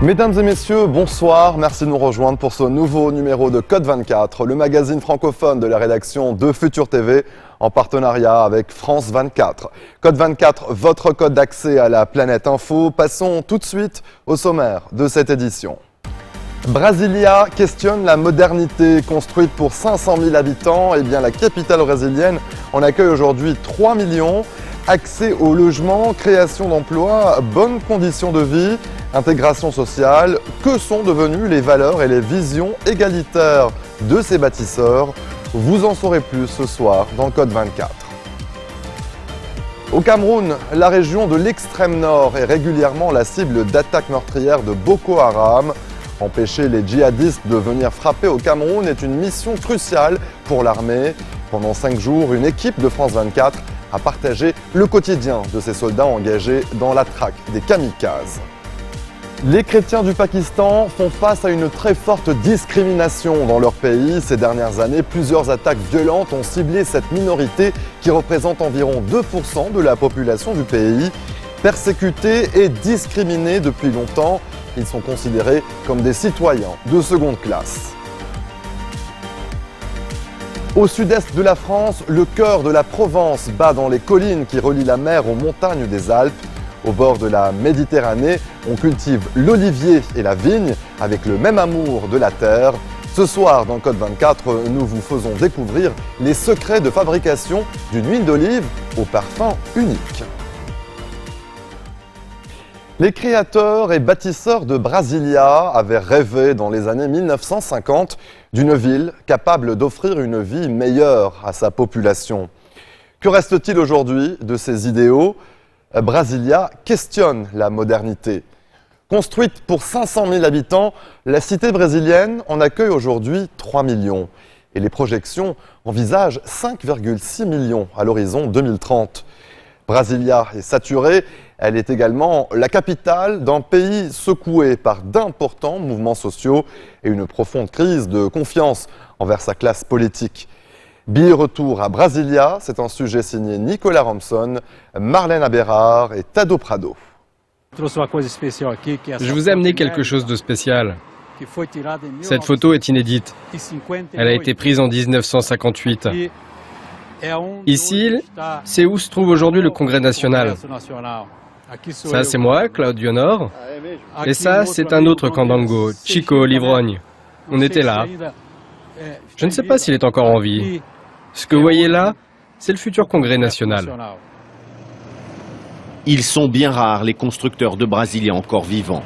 Mesdames et messieurs, bonsoir, merci de nous rejoindre pour ce nouveau numéro de Code 24, le magazine francophone de la rédaction de Futur TV en partenariat avec France 24. Code 24, votre code d'accès à la planète info. Passons tout de suite au sommaire de cette édition. Brasilia questionne la modernité. Construite pour 500 000 habitants, eh bien la capitale brésilienne en accueille aujourd'hui 3 millions. Accès au logement, création d'emplois, bonnes conditions de vie, intégration sociale. Que sont devenues les valeurs et les visions égalitaires de ces bâtisseurs? Vous en saurez plus ce soir dans le Code 24. Au Cameroun, la région de l'extrême nord est régulièrement la cible d'attaques meurtrières de Boko Haram. Empêcher les djihadistes de venir frapper au Cameroun est une mission cruciale pour l'armée. Pendant 5 jours, une équipe de France 24 a partagé le quotidien de ces soldats engagés dans la traque des kamikazes. Les chrétiens du Pakistan font face à une très forte discrimination dans leur pays. Ces dernières années, plusieurs attaques violentes ont ciblé cette minorité qui représente environ 2% de la population du pays. Persécutés et discriminés depuis longtemps, ils sont considérés comme des citoyens de seconde classe. Au sud-est de la France, le cœur de la Provence bat dans les collines qui relient la mer aux montagnes des Alpes. Au bord de la Méditerranée, on cultive l'olivier et la vigne avec le même amour de la terre. Ce soir, dans Code 24, nous vous faisons découvrir les secrets de fabrication d'une huile d'olive au parfum unique. Les créateurs et bâtisseurs de Brasilia avaient rêvé dans les années 1950 d'une ville capable d'offrir une vie meilleure à sa population. Que reste-t-il aujourd'hui de ces idéaux? Brasilia questionne la modernité. Construite pour 500 000 habitants, la cité brésilienne en accueille aujourd'hui 3 millions. Et les projections envisagent 5,6 millions à l'horizon 2030. Brasilia est saturée, elle est également la capitale d'un pays secoué par d'importants mouvements sociaux et une profonde crise de confiance envers sa classe politique. Billet retour à Brasilia, c'est un sujet signé Nicolas Ramson, Marlène Aberard et Tado Prado. Je vous ai amené quelque chose de spécial. Cette photo est inédite. Elle a été prise en 1958. Ici, c'est où se trouve aujourd'hui le Congrès national. Ça, c'est moi, Claudio Nor. Et ça, c'est un autre candango, Chico Livrogne. On était là. Je ne sais pas s'il est encore en vie. Ce que vous voyez là, c'est le futur Congrès national. Ils sont bien rares, les constructeurs de Brasilia encore vivants.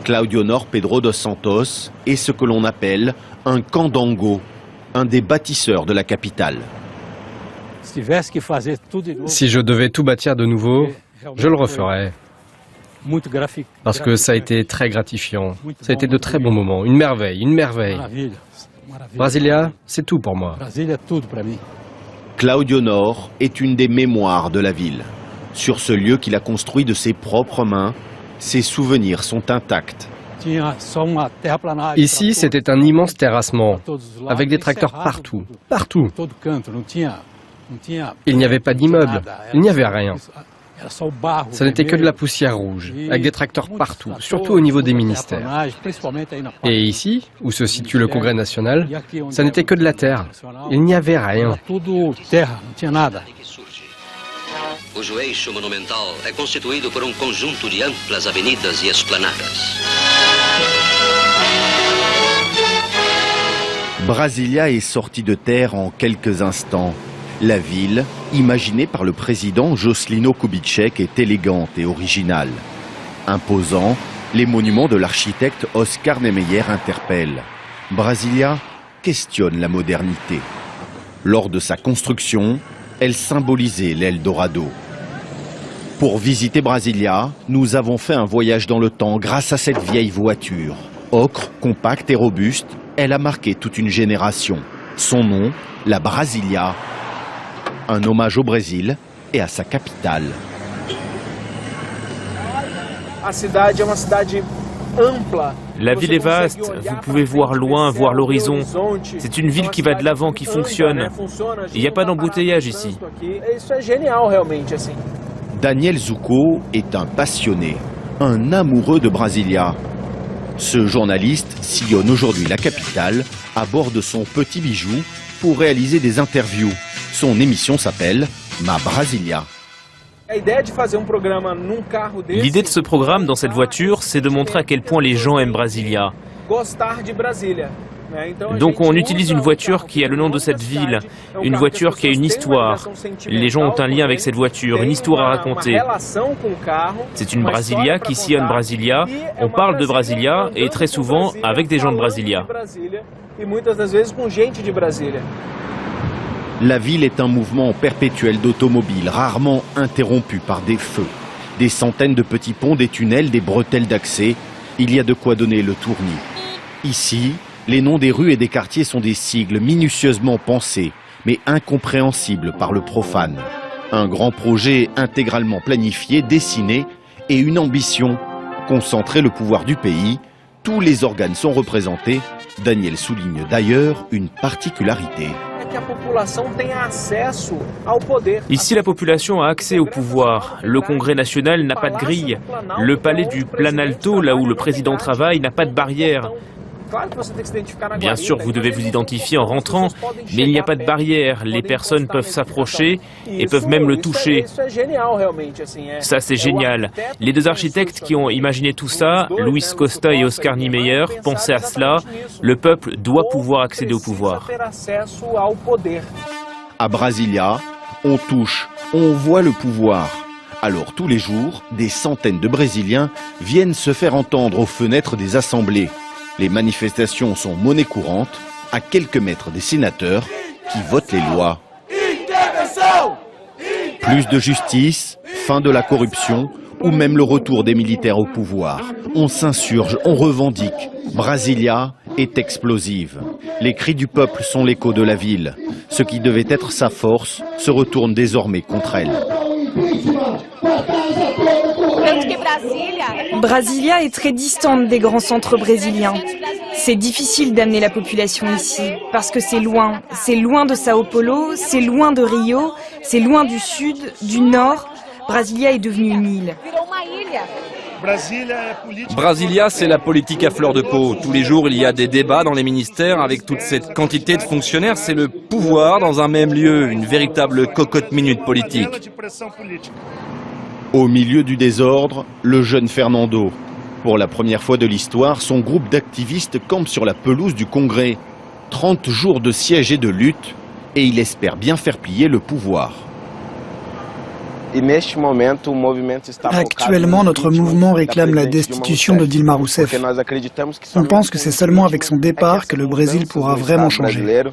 Claudio Nor Pedro dos Santos est ce que l'on appelle un candango, un des bâtisseurs de la capitale. Si je devais tout bâtir de nouveau, je le referais. Parce que ça a été très gratifiant. Ça a été de très bons moments. Une merveille, une merveille. Brasilia, c'est tout pour moi. Claudio Nor est une des mémoires de la ville. Sur ce lieu qu'il a construit de ses propres mains, ses souvenirs sont intacts. Ici, c'était un immense terrassement, avec des tracteurs partout, partout. Il n'y avait pas d'immeuble, il n'y avait rien. Ça n'était que de la poussière rouge, avec des tracteurs partout, surtout au niveau des ministères. Et ici, où se situe le Congrès national, ça n'était que de la terre. Il n'y avait rien. O eixo monumental é constituído por conjunto de amplas avenidas e esplanadas. Brasilia est sortie de terre en quelques instants. La ville, imaginée par le président Juscelino Kubitschek, est élégante et originale. Imposant, les monuments de l'architecte Oscar Niemeyer interpellent. Brasilia questionne la modernité. Lors de sa construction, elle symbolisait l'Eldorado. Pour visiter Brasilia, nous avons fait un voyage dans le temps grâce à cette vieille voiture. Ocre, compacte et robuste, elle a marqué toute une génération. Son nom, la Brasilia, un hommage au Brésil et à sa capitale. La ville est vaste, vous pouvez voir loin, voir l'horizon. C'est une ville qui va de l'avant, qui fonctionne. Il n'y a pas d'embouteillage ici. Daniel Zucco est un passionné, un amoureux de Brasilia. Ce journaliste sillonne aujourd'hui la capitale à bord de son petit bijou pour réaliser des interviews. Son émission s'appelle Ma Brasilia. L'idée de ce programme dans cette voiture, c'est de montrer à quel point les gens aiment Brasilia. Donc on utilise une voiture qui a le nom de cette ville, une voiture qui a une histoire. Les gens ont un lien avec cette voiture, une histoire à raconter. C'est une Brasilia qui sillonne Brasilia, on parle de Brasilia et très souvent avec des gens de Brasilia. La ville est un mouvement perpétuel d'automobiles, rarement interrompu par des feux. Des centaines de petits ponts, des tunnels, des bretelles d'accès. Il y a de quoi donner le tournis. Ici, les noms des rues et des quartiers sont des sigles minutieusement pensés, mais incompréhensibles par le profane. Un grand projet intégralement planifié, dessiné, et une ambition, concentrer le pouvoir du pays. Tous les organes sont représentés. Daniel souligne d'ailleurs une particularité. Ici, la population a accès au pouvoir. Le Congrès national n'a pas de grille. Le palais du Planalto, là où le président travaille, n'a pas de barrière. Bien sûr, vous devez vous identifier en rentrant, mais il n'y a pas de barrière. Les personnes peuvent s'approcher et peuvent même le toucher. Ça, c'est génial. Les deux architectes qui ont imaginé tout ça, Luis Costa et Oscar Niemeyer, pensaient à cela. Le peuple doit pouvoir accéder au pouvoir. À Brasilia, on touche, on voit le pouvoir. Alors tous les jours, des centaines de Brésiliens viennent se faire entendre aux fenêtres des assemblées. Les manifestations sont monnaie courante, à quelques mètres des sénateurs qui votent les lois. Plus de justice, fin de la corruption ou même le retour des militaires au pouvoir. On s'insurge, on revendique. Brasilia est explosive. Les cris du peuple sont l'écho de la ville. Ce qui devait être sa force se retourne désormais contre elle. Brasilia est très distante des grands centres brésiliens. C'est difficile d'amener la population ici, parce que c'est loin de Sao Paulo, c'est loin de Rio, c'est loin du sud, du nord. Brasilia est devenue une île. Brasilia, c'est la politique à fleur de peau. Tous les jours, il y a des débats dans les ministères avec toute cette quantité de fonctionnaires. C'est le pouvoir dans un même lieu, une véritable cocotte-minute politique. Au milieu du désordre, le jeune Fernando. Pour la première fois de l'histoire, son groupe d'activistes campe sur la pelouse du Congrès. 30 jours de siège et de lutte, et il espère bien faire plier le pouvoir. Actuellement, notre mouvement réclame la destitution de Dilma Rousseff. On pense que c'est seulement avec son départ que le Brésil pourra vraiment changer.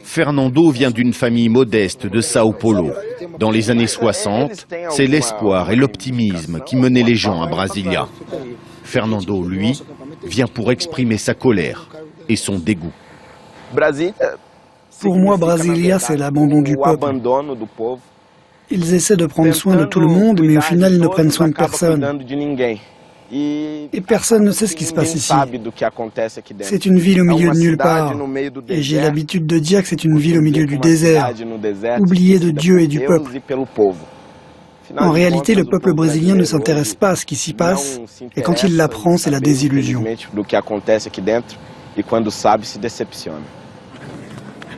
Fernando vient d'une famille modeste de Sao Paulo. Dans les années 60, c'est l'espoir et l'optimisme qui menaient les gens à Brasilia. Fernando, lui, vient pour exprimer sa colère et son dégoût. Pour moi, Brasilia, c'est l'abandon du peuple. Ils essaient de prendre soin de tout le monde, mais au final, ils ne prennent soin de personne. Et personne ne sait ce qui se passe ici. C'est une ville au milieu de nulle part. Et j'ai l'habitude de dire que c'est une ville au milieu du désert, oubliée de Dieu et du peuple. En réalité, le peuple brésilien ne s'intéresse pas à ce qui s'y passe, et quand il l'apprend, c'est la désillusion.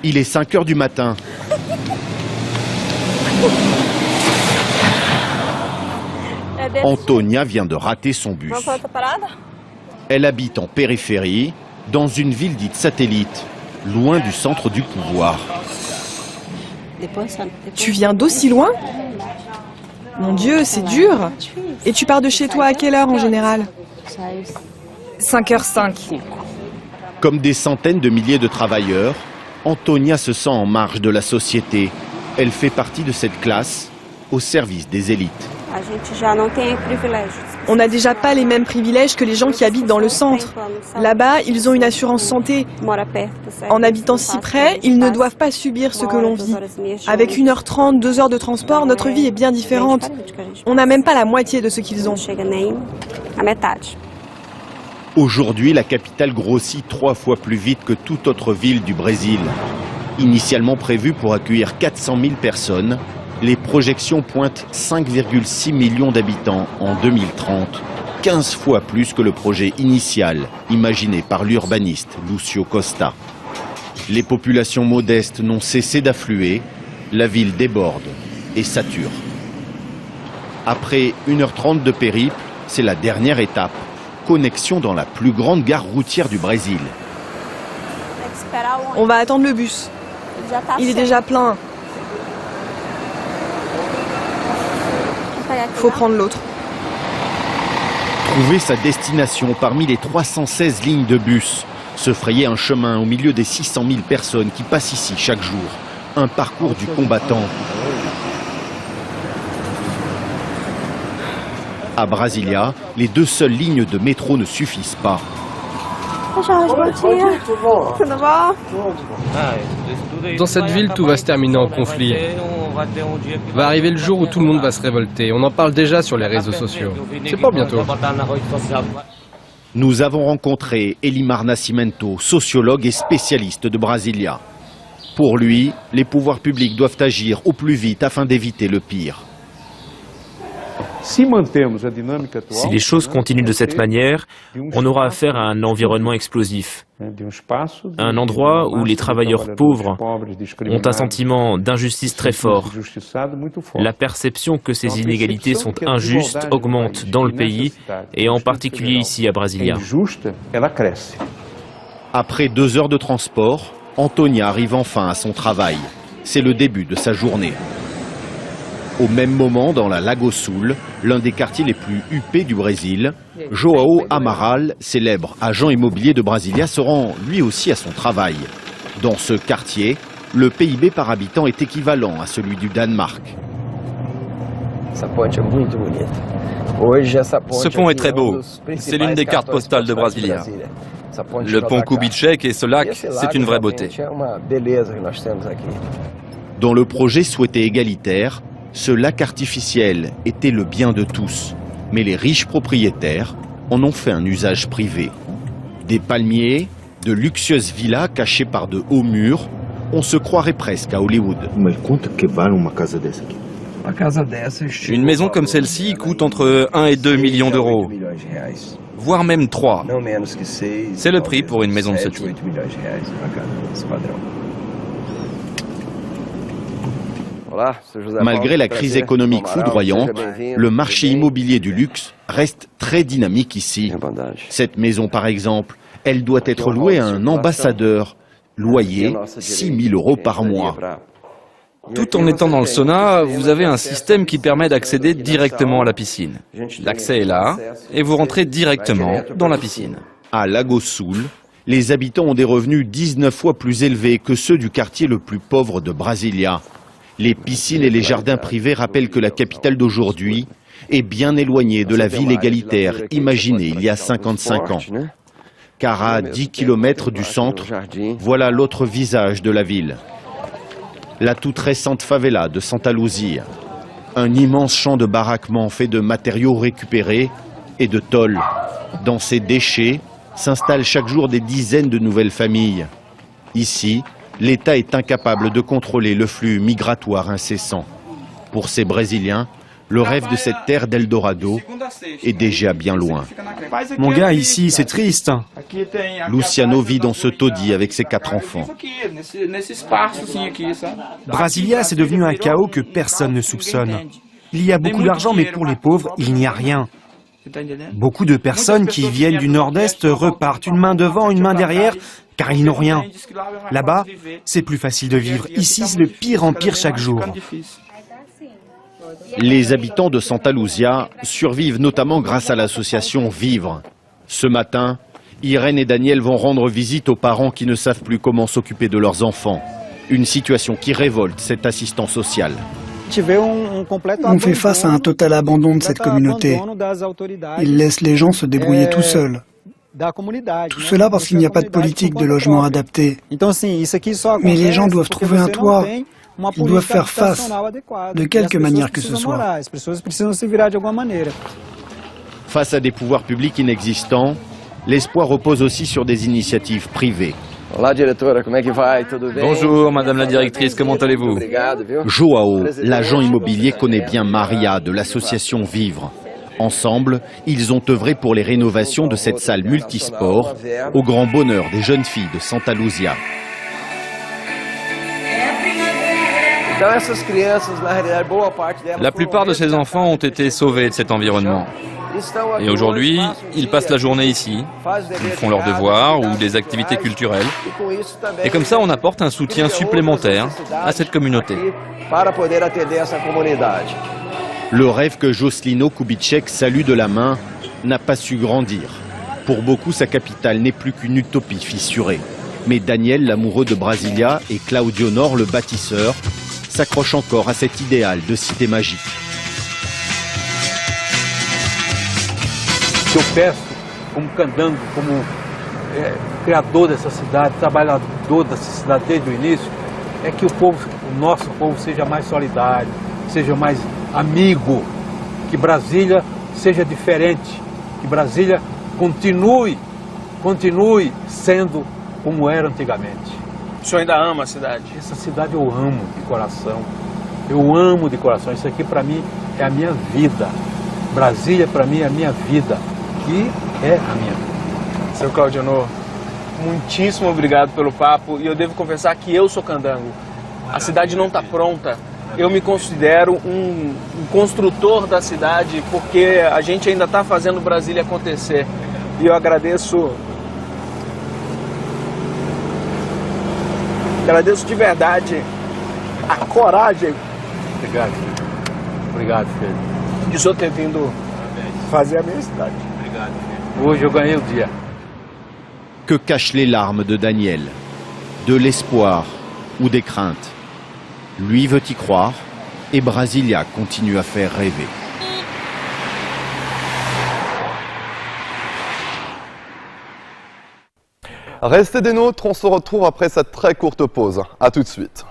Il est 5 heures du matin. Antonia vient de rater son bus. Elle habite en périphérie, dans une ville dite satellite, loin du centre du pouvoir. Tu viens d'aussi loin? Mon Dieu, c'est dur. Et tu pars de chez toi à quelle heure en général? 5h05. Comme des centaines de milliers de travailleurs, Antonia se sent en marge de la société. Elle fait partie de cette classe au service des élites. On n'a déjà pas les mêmes privilèges que les gens qui habitent dans le centre. Là-bas, ils ont une assurance santé. En habitant si près, ils ne doivent pas subir ce que l'on vit. Avec 1h30, 2 heures de transport, notre vie est bien différente. On n'a même pas la moitié de ce qu'ils ont. Aujourd'hui, la capitale grossit 3 fois plus vite que toute autre ville du Brésil. Initialement prévue pour accueillir 400 000 personnes, les projections pointent 5,6 millions d'habitants en 2030. 15 fois plus que le projet initial, imaginé par l'urbaniste Lucio Costa. Les populations modestes n'ont cessé d'affluer, la ville déborde et sature. Après 1h30 de périple, c'est la dernière étape, connexion dans la plus grande gare routière du Brésil. On va attendre le bus. Il est déjà plein. Faut prendre l'autre. Trouver sa destination parmi les 316 lignes de bus, se frayer un chemin au milieu des 600 000 personnes qui passent ici chaque jour. Un parcours du combattant. À Brasilia, les 2 seules lignes de métro ne suffisent pas. Dans cette ville, tout va se terminer en conflit. Va arriver le jour où tout le monde va se révolter. On en parle déjà sur les réseaux sociaux. C'est pas bientôt. Nous avons rencontré Elimar Nascimento, sociologue et spécialiste de Brasilia. Pour lui, les pouvoirs publics doivent agir au plus vite afin d'éviter le pire. Si les choses continuent de cette manière, on aura affaire à un environnement explosif. Un endroit où les travailleurs pauvres ont un sentiment d'injustice très fort. La perception que ces inégalités sont injustes augmente dans le pays, et en particulier ici à Brasilia. Après 2 heures de transport, Antonia arrive enfin à son travail. C'est le début de sa journée. Au même moment, dans la Lago Sul, l'un des quartiers les plus huppés du Brésil, João Amaral, célèbre agent immobilier de Brasilia, se rend lui aussi à son travail. Dans ce quartier, le PIB par habitant est équivalent à celui du Danemark. Ce pont est très beau. C'est l'une des cartes postales de Brasilia. Le pont Kubitschek et ce lac, c'est une vraie beauté. Dans le projet souhaité égalitaire, ce lac artificiel était le bien de tous, mais les riches propriétaires en ont fait un usage privé. Des palmiers, de luxueuses villas cachées par de hauts murs, on se croirait presque à Hollywood. Une maison comme celle-ci coûte entre 1 et 2 millions d'euros, voire même 3. C'est le prix pour une maison de ce type. Malgré la crise économique foudroyante, le marché immobilier du luxe reste très dynamique ici. Cette maison, par exemple, elle doit être louée à un ambassadeur. Loyer, 6 000 € par mois. Tout en étant dans le sauna, vous avez un système qui permet d'accéder directement à la piscine. L'accès est là, et vous rentrez directement dans la piscine. À Lago Sul, les habitants ont des revenus 19 fois plus élevés que ceux du quartier le plus pauvre de Brasilia. Les piscines et les jardins privés rappellent que la capitale d'aujourd'hui est bien éloignée de la ville égalitaire imaginée il y a 55 ans. Car à 10 km du centre, voilà l'autre visage de la ville. La toute récente favela de Santa Luzia. Un immense champ de baraquements fait de matériaux récupérés et de tôles. Dans ces déchets s'installent chaque jour des dizaines de nouvelles familles. Ici, l'État est incapable de contrôler le flux migratoire incessant. Pour ces Brésiliens, le rêve de cette terre d'Eldorado est déjà bien loin. Mon gars, ici, c'est triste. Luciano vit dans ce taudis avec ses 4 enfants. Brasilia, c'est devenu un chaos que personne ne soupçonne. Il y a beaucoup d'argent, mais pour les pauvres, il n'y a rien. Beaucoup de personnes qui viennent du nord-est repartent une main devant, une main derrière, car ils n'ont rien. Là-bas, c'est plus facile de vivre. Ici, c'est de pire en pire chaque jour. Les habitants de Santa Luzia survivent notamment grâce à l'association Vivre. Ce matin, Irène et Daniel vont rendre visite aux parents qui ne savent plus comment s'occuper de leurs enfants. Une situation qui révolte cet assistant social. On fait face à un total abandon de cette communauté. Ils laissent les gens se débrouiller tout seuls. Tout cela parce qu'il n'y a pas de politique de logement adaptée. Mais les gens doivent trouver un toit. Ils doivent faire face, de quelque manière que ce soit. Face à des pouvoirs publics inexistants, l'espoir repose aussi sur des initiatives privées. Bonjour, madame la directrice, comment allez-vous? Joao, l'agent immobilier, connaît bien Maria de l'association Vivre. Ensemble, ils ont œuvré pour les rénovations de cette salle multisport, au grand bonheur des jeunes filles de Santa Luzia. La plupart de ces enfants ont été sauvés de cet environnement. Et aujourd'hui, ils passent la journée ici, ils font leurs devoirs ou des activités culturelles. Et comme ça, on apporte un soutien supplémentaire à cette communauté. Le rêve que Jocelino Kubitschek salue de la main n'a pas su grandir. Pour beaucoup, sa capitale n'est plus qu'une utopie fissurée. Mais Daniel, l'amoureux de Brasilia, et Claudio Nor, le bâtisseur, s'accrochent encore à cet idéal de cité magique. Eu peço, como candango, como criador dessa cidade, trabalhador dessa cidade desde o início, é que o nosso povo seja mais solidário, seja mais amigo, que Brasília seja diferente, que Brasília continue sendo como era antigamente. O senhor ainda ama a cidade? Essa cidade eu amo de coração. Eu amo de coração. Isso aqui para mim é a minha vida. Brasília para mim é a minha vida. E é a minha vida. Seu Claudio Nor, muitíssimo obrigado pelo papo. E eu devo confessar que eu sou candango. A cidade não está pronta. Eu me considero um construtor da cidade porque a gente ainda está fazendo Brasília acontecer. E eu agradeço de verdade a coragem. Obrigado, filho. Obrigado, filho. De o senhor ter vindo fazer a minha cidade. Obrigado, filho. Hoje eu ganhei o dia. Que cachent les larmes de Daniel? De l'espoir ou des craintes? Lui veut y croire et Brasilia continue à faire rêver. Restez des nôtres, on se retrouve après cette très courte pause. A tout de suite.